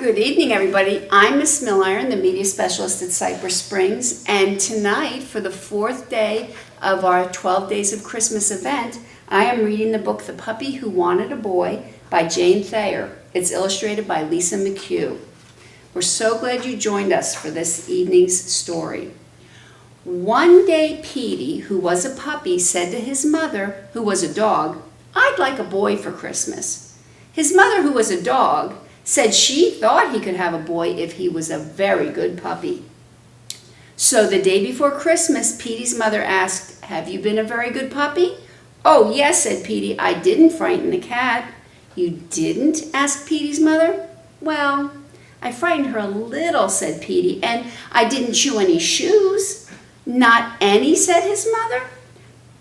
Good evening, everybody. I'm Miss Milliron, the media specialist at Cypress Springs, and tonight, for the fourth day of our 12 Days of Christmas event, I am reading the book The Puppy Who Wanted a Boy by Jane Thayer. It's illustrated by Lisa McHugh. We're so glad you joined us for this evening's story. One day, Petey, who was a puppy, said to his mother, who was a dog, "I'd like a boy for Christmas." His mother, who was a dog, said she thought he could have a boy if he was a very good puppy. So the day before Christmas, Petey's mother asked, "Have you been a very good puppy?" "Oh, yes," said Petey. "I didn't frighten the cat." "You didn't?" asked Petey's mother. "Well, I frightened her a little," said Petey, "and I didn't chew any shoes." "Not any?" said his mother.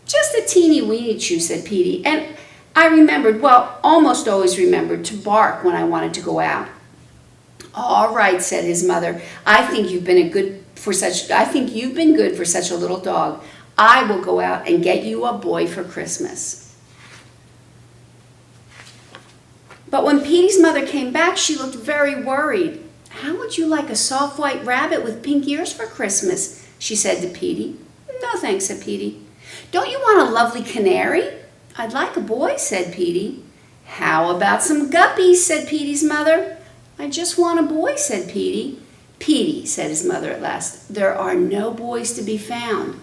"Just a teeny weeny chew," said Petey, "and I remembered, almost always remembered, to bark when I wanted to go out." "All right," said his mother. I think you've been good for such a little dog. I will go out and get you a boy for Christmas." But when Petey's mother came back, she looked very worried. "How would you like a soft white rabbit with pink ears for Christmas?" she said to Petey. "No, thanks," said Petey. "Don't you want a lovely canary?" "I'd like a boy," said Petey. "How about some guppies?" said Petey's mother. "I just want a boy," said Petey. "Petey," said his mother at last, "there are no boys to be found."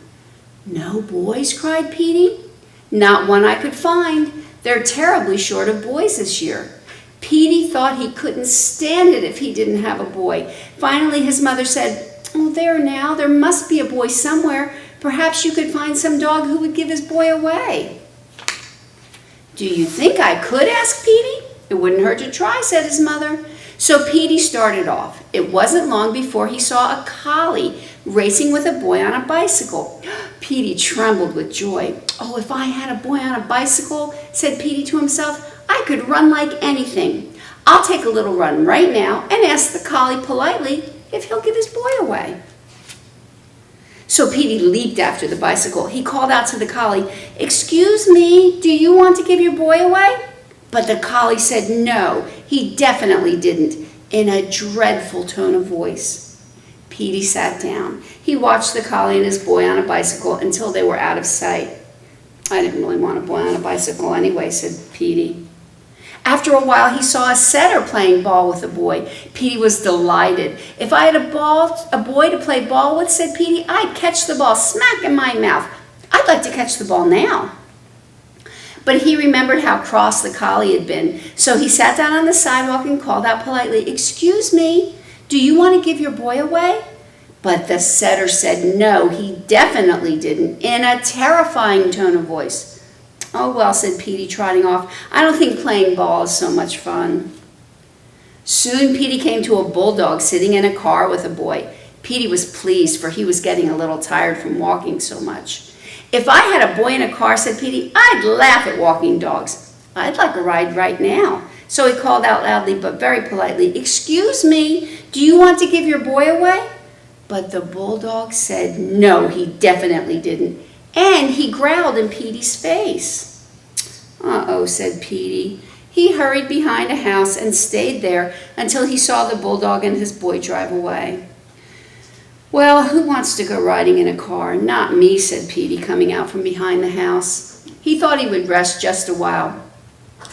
"No boys?" cried Petey. "Not one I could find. They're terribly short of boys this year." Petey thought he couldn't stand it if he didn't have a boy. Finally, his mother said, "Oh, there now, there must be a boy somewhere. Perhaps you could find some dog who would give his boy away." "Do you think I could?" asked Petey. "It wouldn't hurt to try," said his mother. So Petey started off. It wasn't long before he saw a collie racing with a boy on a bicycle. Petey trembled with joy. "Oh, if I had a boy on a bicycle," said Petey to himself, "I could run like anything. I'll take a little run right now and ask the collie politely if he'll give his boy away." So Petey leaped after the bicycle. He called out to the collie, "Excuse me, do you want to give your boy away?" But the collie said no, he definitely didn't, in a dreadful tone of voice. Petey sat down. He watched the collie and his boy on a bicycle until they were out of sight. "I didn't really want a boy on a bicycle anyway," said Petey. After a while, he saw a setter playing ball with a boy. Petey was delighted. "If I had a boy to play ball with," said Petey, "I'd catch the ball smack in my mouth. I'd like to catch the ball now." But he remembered how cross the collie had been, so he sat down on the sidewalk and called out politely, "Excuse me, do you want to give your boy away?" But the setter said no, he definitely didn't, in a terrifying tone of voice. "Oh, well," said Petey, trotting off, "I don't think playing ball is so much fun." Soon Petey came to a bulldog sitting in a car with a boy. Petey was pleased, for he was getting a little tired from walking so much. "If I had a boy in a car," said Petey, "I'd laugh at walking dogs. I'd like a ride right now." So he called out loudly but very politely, "Excuse me, do you want to give your boy away?" But the bulldog said no, he definitely didn't. And he growled in Petey's face. "Uh-oh," said Petey. He hurried behind a house and stayed there until he saw the bulldog and his boy drive away. "Well, who wants to go riding in a car? Not me," said Petey, coming out from behind the house. He thought he would rest just a while,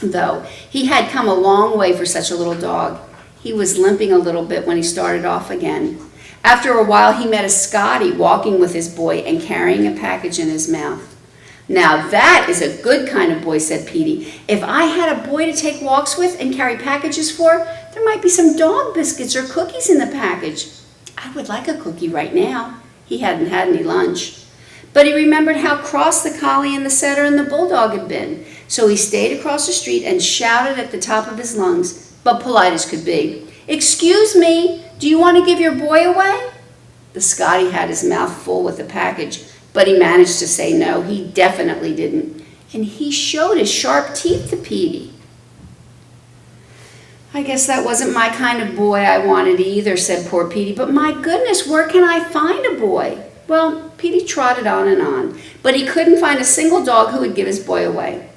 though. He had come a long way for such a little dog. He was limping a little bit when he started off again. After a while, he met a Scotty walking with his boy and carrying a package in his mouth. "Now that is a good kind of boy," said Petey. "If I had a boy to take walks with and carry packages for, there might be some dog biscuits or cookies in the package. I would like a cookie right now." He hadn't had any lunch. But he remembered how cross the collie and the setter and the bulldog had been. So he stayed across the street and shouted at the top of his lungs, but polite as could be, "Excuse me, do you want to give your boy away?" The Scotty had his mouth full with the package, but he managed to say no, he definitely didn't. And he showed his sharp teeth to Petey. "I guess that wasn't my kind of boy I wanted either," said poor Petey. "But my goodness, where can I find a boy?" Well, Petey trotted on, but he couldn't find a single dog who would give his boy away.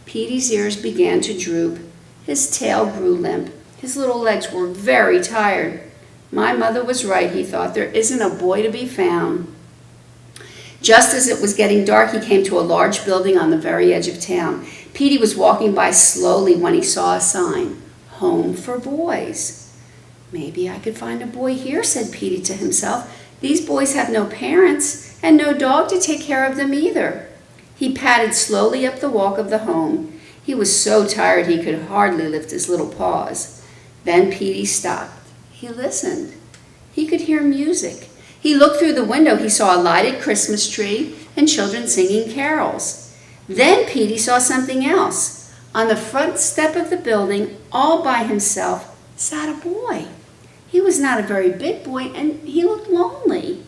Petey's ears began to droop. His tail grew limp. His little legs were very tired. My mother was right, he thought. There isn't a boy to be found. Just as it was getting dark, he came to a large building on the very edge of town. Petey was walking by slowly when he saw a sign, "Home for Boys." "Maybe I could find a boy here," said Petey to himself. "These boys have no parents and no dog to take care of them either." He padded slowly up the walk of the home. He was so tired he could hardly lift his little paws. Then Petey stopped. He listened. He could hear music. He looked through the window. He saw a lighted Christmas tree and children singing carols. Then Petey saw something else. On the front step of the building, all by himself, sat a boy. He was not a very big boy, and he looked lonely.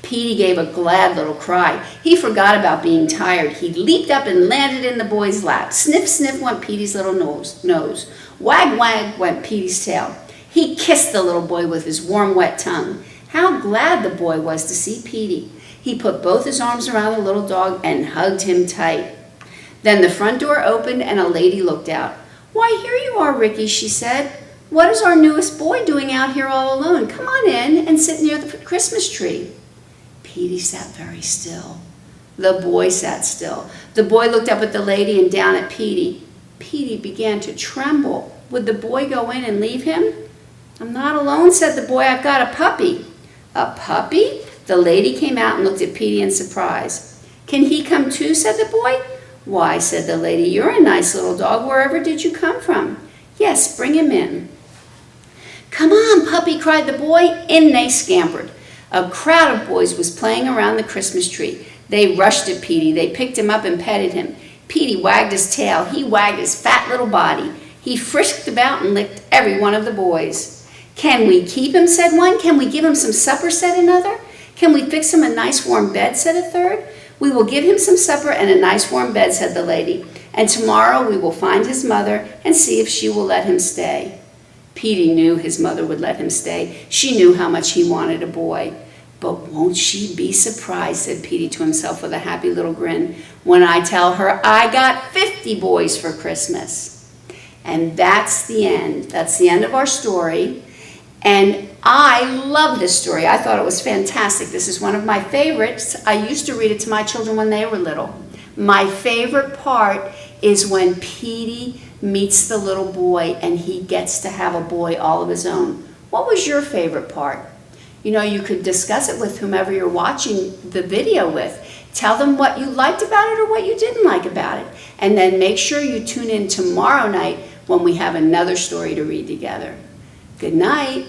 Petey gave a glad little cry. He forgot about being tired. He leaped up and landed in the boy's lap. Sniff, sniff went Petey's little nose. Wag, wag went Petey's tail. He kissed the little boy with his warm, wet tongue. How glad the boy was to see Petey. He put both his arms around the little dog and hugged him tight. Then the front door opened and a lady looked out. "Why, here you are, Ricky," she said. "What is our newest boy doing out here all alone? Come on in and sit near the Christmas tree." Petey sat very still. The boy sat still. The boy looked up at the lady and down at Petey. Petey began to tremble. Would the boy go in and leave him? "I'm not alone," said the boy. "I've got a puppy." "A puppy?" The lady came out and looked at Petey in surprise. "Can he come too?" said the boy. "Why," said the lady, "you're a nice little dog. Wherever did you come from?" "Yes, bring him in." "Come on, puppy," cried the boy. In they scampered. A crowd of boys was playing around the Christmas tree. They rushed at Petey. They picked him up and petted him. Petey wagged his tail. He wagged his fat little body. He frisked about and licked every one of the boys. "Can we keep him?" said one. "Can we give him some supper?" said another. "Can we fix him a nice warm bed?" said a third. "We will give him some supper and a nice warm bed," said the lady. "And tomorrow we will find his mother and see if she will let him stay." Petey knew his mother would let him stay. She knew how much he wanted a boy. "But won't she be surprised," said Petey to himself with a happy little grin, "when I tell her I got 50 boys for Christmas." And that's the end. That's the end of our story. And I love this story. I thought it was fantastic. This is one of my favorites. I used to read it to my children when they were little. My favorite part is when Petey meets the little boy and he gets to have a boy all of his own. What was your favorite part? You know, you could discuss it with whomever you're watching the video with. Tell them what you liked about it or what you didn't like about it. And then make sure you tune in tomorrow night when we have another story to read together. Good night.